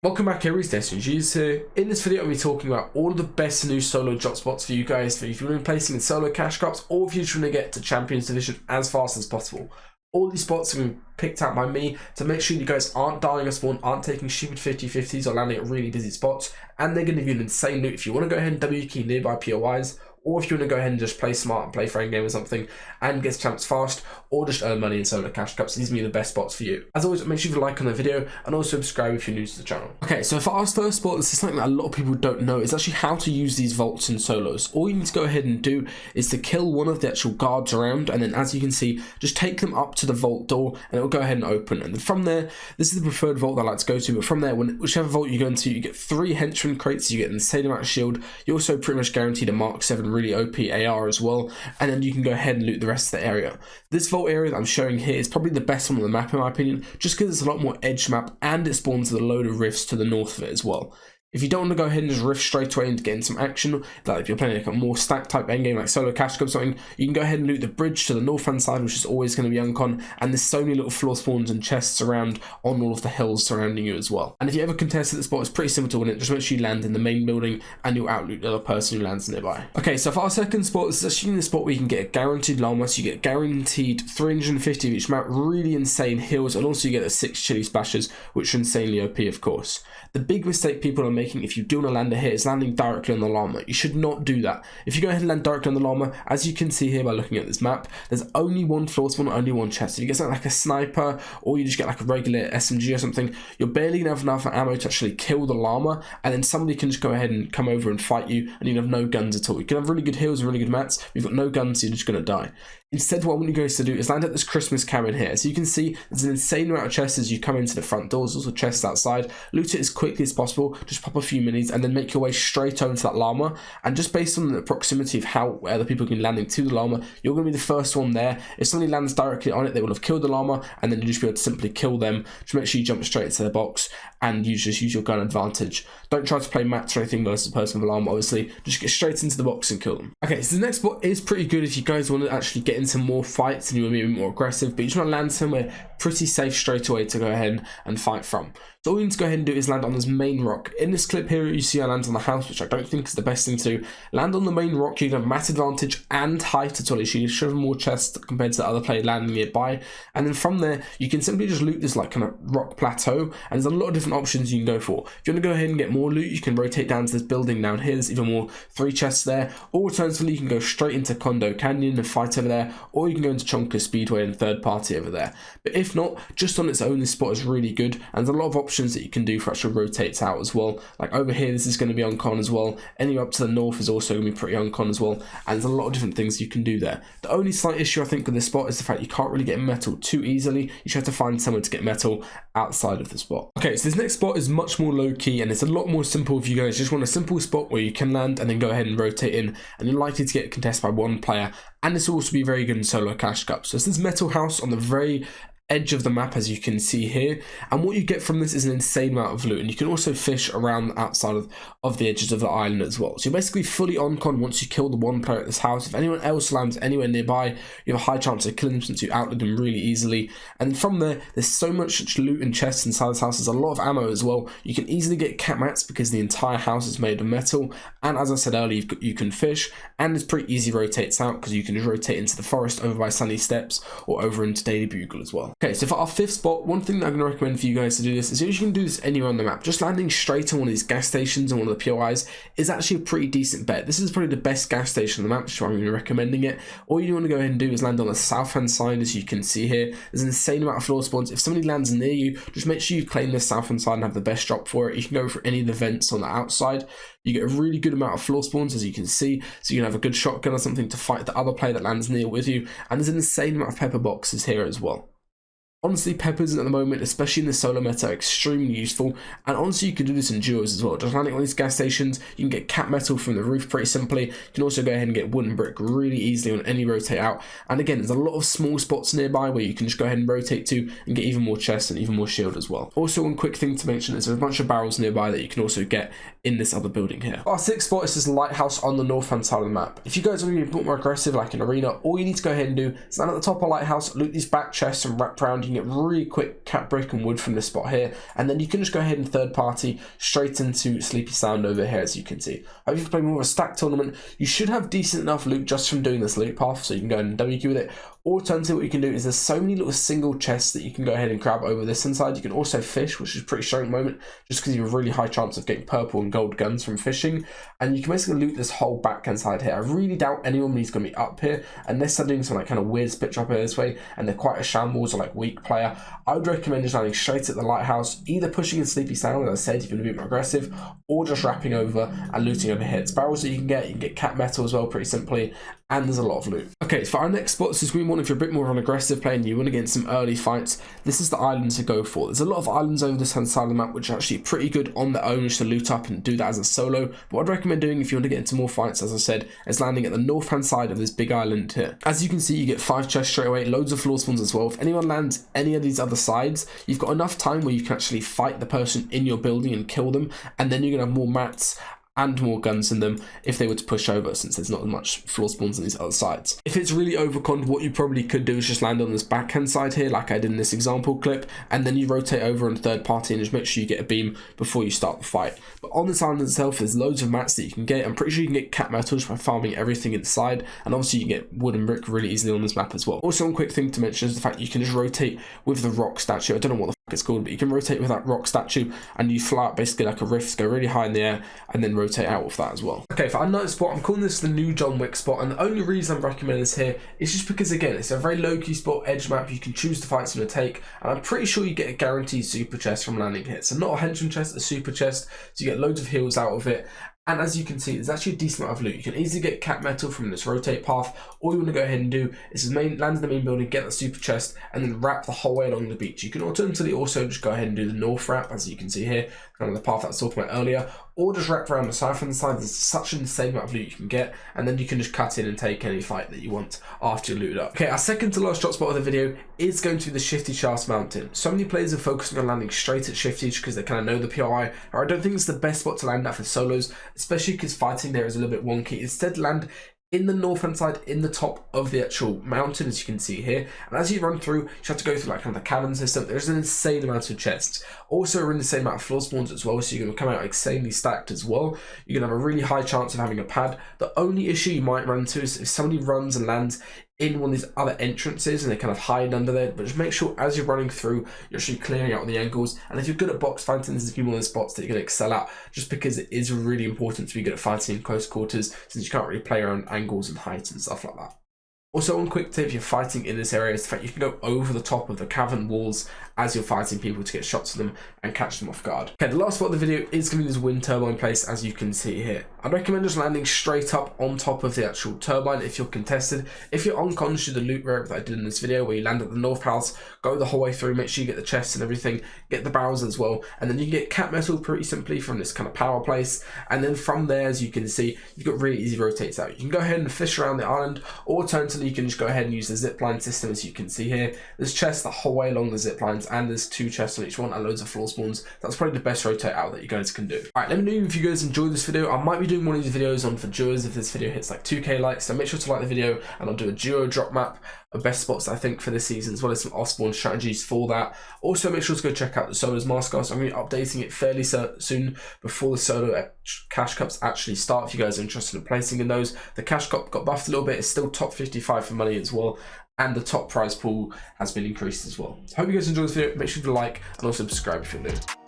Welcome back, everyone. DestinysJesus here. In this video, I'll be talking about all of the best new solo drop spots for you guys, if you've been placing in solo cash crops or if you're trying to get to Champions Division as fast as possible. All these spots have been picked out by me to make sure you guys aren't dying a spawn, aren't taking stupid 50-50s or landing at really busy spots, and they're going to give you an insane loot if you want to go ahead and W key nearby POIs, or if you want to go ahead and just play smart and play frame game or something and get champs fast, or just earn money in solo cash cups. These will be the best spots for you. As always, make sure you like on the video and also subscribe if you're new to the channel. Okay, so for our first spot, this is something that a lot of people don't know. It's actually how to use these vaults in solos. All you need to go ahead and do is to kill one of the actual guards around, and then as you can see, just take them up to the vault door and it will go ahead and open. And then from there, this is the preferred vault that I like to go to, but from there, whichever vault you go into, you get 3 henchman crates, you get an insane amount of shield. You're also pretty much guaranteed a Mark 7 really OP AR as well, and then you can go ahead and loot the rest of the area. This vault area that I'm showing here is probably the best one on the map in my opinion, just because it's a lot more edge map and it spawns with a load of rifts to the north of it as well. If you don't want to go ahead and just rift straight away and get in some action, like if you're playing like a more stack type endgame like solo cash cup or something, you can go ahead and loot the bridge to the north hand side, which is always going to be uncon, and there's so many little floor spawns and chests around on all of the hills surrounding you as well. And if you ever contest at the spot, it's pretty simple to win it. Just make sure you land in the main building and you'll outloot the other person who lands nearby. Okay, so for our second spot, this is actually the spot where you can get a guaranteed llama, so you get guaranteed 350 of each map, really insane heals, and also you get the 6 chili splashes, which are insanely OP of course. The big mistake people are making if you do want to land it here is landing directly on the llama. You should not do that. If you go ahead and land directly on the llama, as you can see here by looking at this map, there's only one floor spawn, only one chest. If you get something like a sniper or you just get like a regular SMG or something, you're barely gonna have enough ammo to actually kill the llama, and then somebody can just go ahead and come over and fight you, and you have no guns at all. You can have really good heals and really good mats, but you've got no guns, so you're just gonna die. Instead, what I want you guys to do is land at this Christmas cabin here. So you can see there's an insane amount of chests as you come into the front doors, also chests outside. Loot it as quickly as possible, just pop a few minis and then make your way straight over to that llama. And just based on the proximity of how other people can be landing to the llama, you're going to be the first one there. If somebody lands directly on it, they will have killed the llama, and then you'll just be able to simply kill them. Just make sure you jump straight into the box and you just use your gun advantage. Don't try to play mats or anything versus the person with a llama, obviously. Just get straight into the box and kill them. Okay, so the next spot is pretty good if you guys want to actually get into more fights and you want to be a bit more aggressive, but you just want to land somewhere pretty safe straight away to go ahead and fight from. So all you need to go ahead and do is land on this main rock. In this clip here, you see I land on the house, which I don't think is the best thing to do. Land on the main rock, you can have mat advantage and height at all. You should have more chests compared to the other player landing nearby. And then from there, you can simply just loot this like kind of rock plateau. And there's a lot of different options you can go for. If you want to go ahead and get more loot, you can rotate down to this building down here. There's even more 3 chests there. Or alternatively, you can go straight into Condo Canyon and fight over there. Or you can go into Chonka Speedway and third party over there. But if not, just on its own, this spot is really good. And there's a lot of options that you can do for actual rotates out as well. Like over here, this is going to be uncon as well. Anywhere up to the north is also going to be pretty uncon as well. And there's a lot of different things you can do there. The only slight issue I think with this spot is the fact you can't really get metal too easily. You should have to find somewhere to get metal outside of the spot. Okay, so this next spot is much more low key and it's a lot more simple if you guys just want a simple spot where you can land and then go ahead and rotate in, and you're likely to get contested by one player. And this will also be very good in solo cash cups. So it's this metal house on the very edge of the map, as you can see here, and what you get from this is an insane amount of loot, and you can also fish around outside of the edges of the island as well. So you're basically fully on con once you kill the one player at this house. If anyone else lands anywhere nearby, you have a high chance of killing them since you outloot them really easily. And from there, there's so much loot and chests inside this house. There's a lot of ammo as well. You can easily get cat mats because the entire house is made of metal, and as I said earlier, you can fish, and it's pretty easy rotates out because you can just rotate into the forest over by Sunny Steps or over into Daily Bugle as well. Okay, so for our 5th spot, one thing that I'm going to recommend for you guys to do this is you can do this anywhere on the map. Just landing straight on one of these gas stations and one of the POIs is actually a pretty decent bet. This is probably the best gas station on the map, which is why I'm going to be recommending it. All you want to go ahead and do is land on the south hand side, as you can see here. There's an insane amount of floor spawns. If somebody lands near you, just make sure you claim the south hand side and have the best drop for it. You can go for any of the vents on the outside. You get a really good amount of floor spawns, as you can see, so you can have a good shotgun or something to fight the other player that lands near with you. And there's an insane amount of pepper boxes here as well. Honestly, peppers at the moment, especially in the solo meta, are extremely useful, and honestly you can do this in duos as well. Just landing on these gas stations, you can get cat metal from the roof pretty simply. You can also go ahead and get wooden brick really easily on any rotate out, and again, there's a lot of small spots nearby where you can just go ahead and rotate to and get even more chests and even more shield as well. Also, one quick thing to mention is there's a bunch of barrels nearby that you can also get in this other building here. Our 6th spot is this lighthouse on the north hand side of the map. If you guys want to be a bit more aggressive like an arena, all you need to go ahead and do is land at the top of lighthouse, loot these back chests and wrap around. you can get really quick cat brick and wood from this spot here, and then you can just go ahead and third party straight into Sleepy Sound over here, as you can see. If you play more of a stack tournament, you should have decent enough loot just from doing this loot path, so you can go and WQ with it. Alternatively, what you can do is there's so many little single chests that you can go ahead and grab over this inside. You can also fish, which is pretty strong at the moment, just because you have a really high chance of getting purple and gold guns from fishing. And you can basically loot this whole backhand side here. I really doubt anyone is going to be up here unless they're doing some like kind of weird split up here this way and they're quite a shambles or like weak player. I would recommend just landing straight at the lighthouse, either pushing in Sleepy Sound, as I said, you're going to be a bit more aggressive, or just wrapping over and looting over here. It's barrels that you can get cat metal as well, pretty simply, and there's a lot of loot. Okay, for our next spot, this is green one. If you're a bit more of an aggressive player and you want to get in some early fights, this is the island to go for. There's a lot of islands over this hand side of the map, which are actually pretty good on their own just to loot up and do that as a solo. But what I'd recommend doing if you want to get into more fights, as I said, is landing at the north hand side of this big island here. As you can see, you get 5 chests straight away, loads of floor spawns as well. If anyone lands any of these other sides, you've got enough time where you can actually fight the person in your building and kill them, and then you're going to have more mats and more guns in them if they were to push over, since there's not as much floor spawns on these other sides. If it's really overconned, what you probably could do is just land on this backhand side here, like I did in this example clip, and then you rotate over on third party and just make sure you get a beam before you start the fight. But on this island itself, there's loads of mats that you can get. I'm pretty sure you can get cat metal just by farming everything inside, and obviously you can get wood and brick really easily on this map as well. Also, one quick thing to mention is the fact you can just rotate with the rock statue. I don't know what the fuck it's called, but you can rotate with that rock statue and you fly out basically like a rift, go really high in the air, and then rotate out with that as well. Okay, for our ninth spot, I'm calling this the new John Wick spot, and the only reason I'm recommending this here is just because, again, it's a very low-key spot, edge map. You can choose the fights you want to take, and I'm pretty sure you get a guaranteed super chest from landing here. So not a henchman chest, a super chest, so you get loads of heals out of it. And as you can see, there's actually a decent amount of loot. You can easily get cat metal from this rotate path. All you want to go ahead and do is land in the main building, get the super chest, and then wrap the whole way along the beach. You can alternatively also just go ahead and do the north wrap, as you can see here, kind of the path that I was talking about earlier, or just wrap around the south hand side. There's such an insane amount of loot you can get, and then you can just cut in and take any fight that you want after you're looted up. Okay, our second to last drop spot of the video is going to be the Shifty Shafts Mountain. So many players are focusing on landing straight at Shifty because they kind of know the POI, or I don't think it's the best spot to land at for solos, especially because fighting there is a little bit wonky. Instead, land in the north hand side, in the top of the actual mountain, as you can see here. And as you run through, you have to go through like kind of the cavern system. There's an insane amount of chests. Also, we're in the same amount of floor spawns as well, so you're going to come out insanely stacked as well. You're going to have a really high chance of having a pad. The only issue you might run into is if somebody runs and lands in one of these other entrances and they kind of hide under there, but just make sure as you're running through, you're actually clearing out the angles. And if you're good at box fighting, this is one of the spots that you're going to excel at, just because it is really important to be good at fighting in close quarters, since you can't really play around angles and height and stuff like that. Also, one quick tip if you're fighting in this area is the fact you can go over the top of the cavern walls as you're fighting people to get shots of them and catch them off guard. Okay, the last spot of the video is going to be this wind turbine place, as you can see here. I'd recommend just landing straight up on top of the actual turbine if you're contested. If you're unconscious, do the loot route that I did in this video where you land at the north house, go the whole way through, make sure you get the chests and everything, get the barrels as well, and then you can get cat metal pretty simply from this kind of power place. And then from there, as you can see, you've got really easy rotates out. You can go ahead and fish around the island, or alternatively you can just go ahead and use the zipline system, as you can see here. There's chests the whole way along the zip lines, and there's 2 chests on each one and loads of floor spawns. That's probably the best rotate out that you guys can do. Alright, let me know if you guys enjoyed this video. I might be doing one of these videos on for duos if this video hits like 2k likes, so make sure to like the video, and I'll do a duo drop map of best spots I think for this season, as well as some off-spawn strategies for that. Also, make sure to go check out the solos mask. I'm going to be updating it fairly soon before the solo cash cups actually start. If you guys are interested in placing in those, the cash cup got buffed a little bit. It's still top 55 for money as well, and the top prize pool has been increased as well. So I hope you guys enjoyed this video. Make sure to like and also subscribe if you're new.